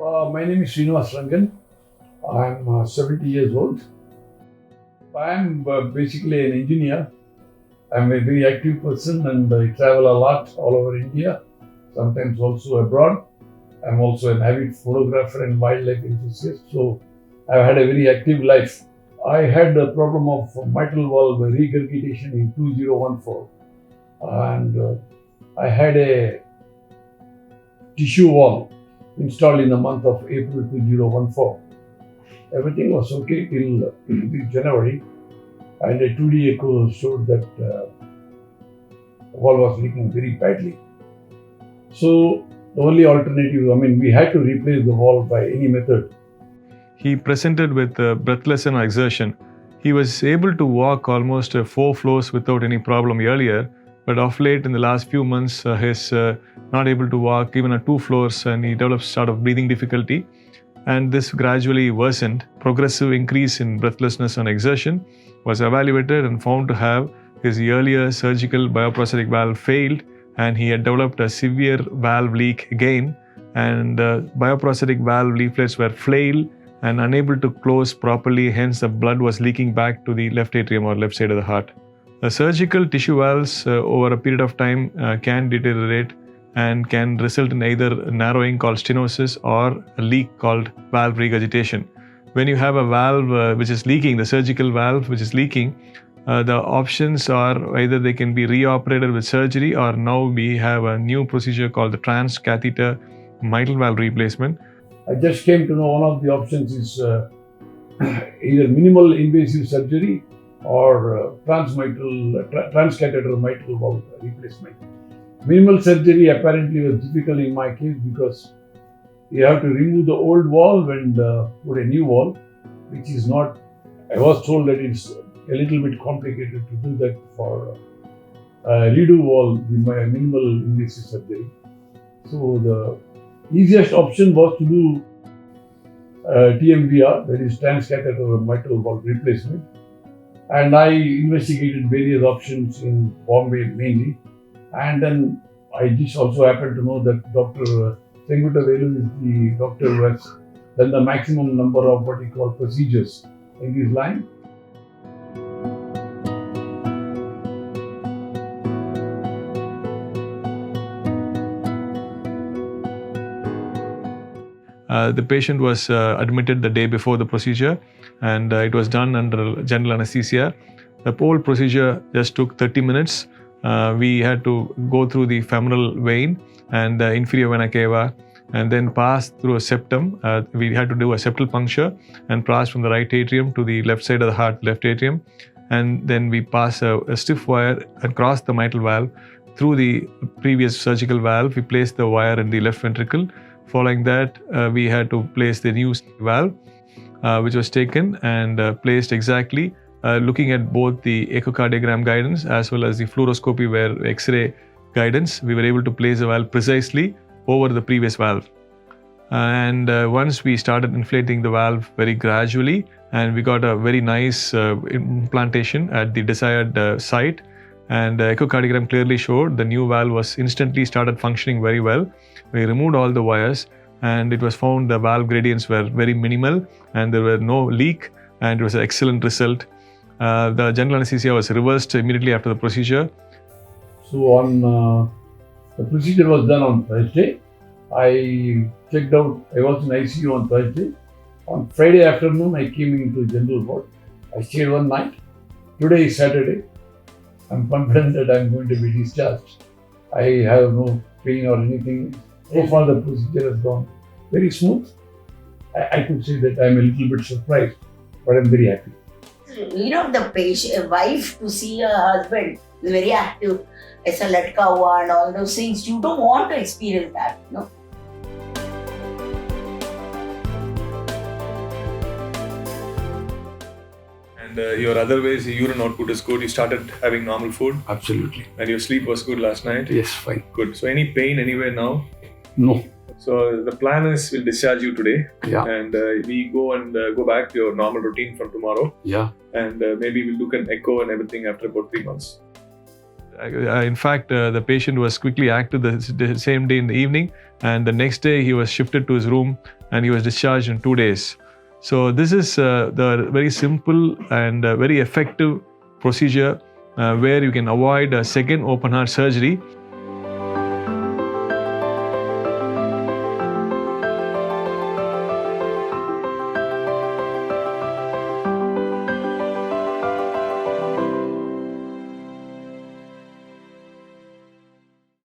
My name is Srinivas Rangan. I'm 70 years old. I'm basically an engineer. I'm a very active person and I travel a lot all over India, sometimes also abroad. I'm also an avid photographer and wildlife enthusiast, so I've had a very active life. I had a problem of mitral valve regurgitation in 2014 and I had a tissue valve installed in the month of April 2014. Everything was okay till January, and a 2D echo showed that the valve was leaking very badly. So the only alternative, we had to replace the valve by any method. He presented with breathless and exertion. He was able to walk almost 4 floors without any problem earlier, but of late in the last few months, he's not able to walk even at 2 floors, and he developed sort of breathing difficulty. And this gradually worsened. Progressive increase in breathlessness and exertion was evaluated and found to have his earlier surgical bioprosthetic valve failed, and he had developed a severe valve leak again, and bioprosthetic valve leaflets were flail and unable to close properly, hence the blood was leaking back to the left atrium or left side of the heart. The surgical tissue valves over a period of time can deteriorate and can result in either narrowing called stenosis or a leak called valve regurgitation. When you have a valve which is leaking, the surgical valve which is leaking, the options are either they can be reoperated with surgery, or now we have a new procedure called the transcatheter mitral valve replacement. I just came to know one of the options is either minimal invasive surgery or transcatheter mitral valve replacement. Minimal surgery apparently was difficult in my case because you have to remove the old valve and put a new valve, which is not, I was told that it's a little bit complicated to do that for redo valve, the minimal invasive surgery. So the easiest option was to do TMVR, that is transcatheter mitral valve replacement. And I investigated various options in Bombay mainly. And then I just also happened to know that Dr. Sengutta Velu is the doctor who has done the maximum number of what he call procedures in this line. The patient was admitted the day before the procedure, and it was done under general anesthesia. The whole procedure just took 30 minutes. We had to go through the femoral vein and the inferior vena cava and then pass through a septum. We had to do a septal puncture and pass from the right atrium to the left side of the heart, left atrium. And then we pass a stiff wire across the mitral valve through the previous surgical valve. We placed the wire in the left ventricle. Following that, we had to place the new valve, which was taken and placed exactly looking at both the echocardiogram guidance as well as the fluoroscopy where X-ray guidance. We were able to place the valve precisely over the previous valve. And once we started inflating the valve very gradually, and we got a very nice implantation at the desired site, and the echocardiogram clearly showed the new valve was instantly started functioning very well. We removed all the wires and it was found the valve gradients were very minimal and there were no leak, and it was an excellent result. The general anesthesia was reversed immediately after the procedure. So the procedure was done on Thursday. I checked out, I was in ICU on Thursday. On Friday afternoon, I came into general ward. I stayed one night. Today is Saturday. I'm confident that I'm going to be discharged. I have no pain or anything. So far the procedure has gone very smooth. I could say that I'm a little bit surprised, but I'm very happy. The patient, wife to see her husband is very active. It's a latka hua and all those things. You don't want to experience that, And your other ways, your urine output is good. You started having normal food. Absolutely. And your sleep was good last night. Yes, fine. Good. So any pain anywhere now? No. So the plan is we'll discharge you today. Yeah. And we go back to your normal routine from tomorrow. Yeah. And maybe we'll look at echo and everything after about 3 months. In fact, the patient was quickly active the same day in the evening, and the next day he was shifted to his room and he was discharged in 2 days. So this is the very simple and very effective procedure where you can avoid a second open heart surgery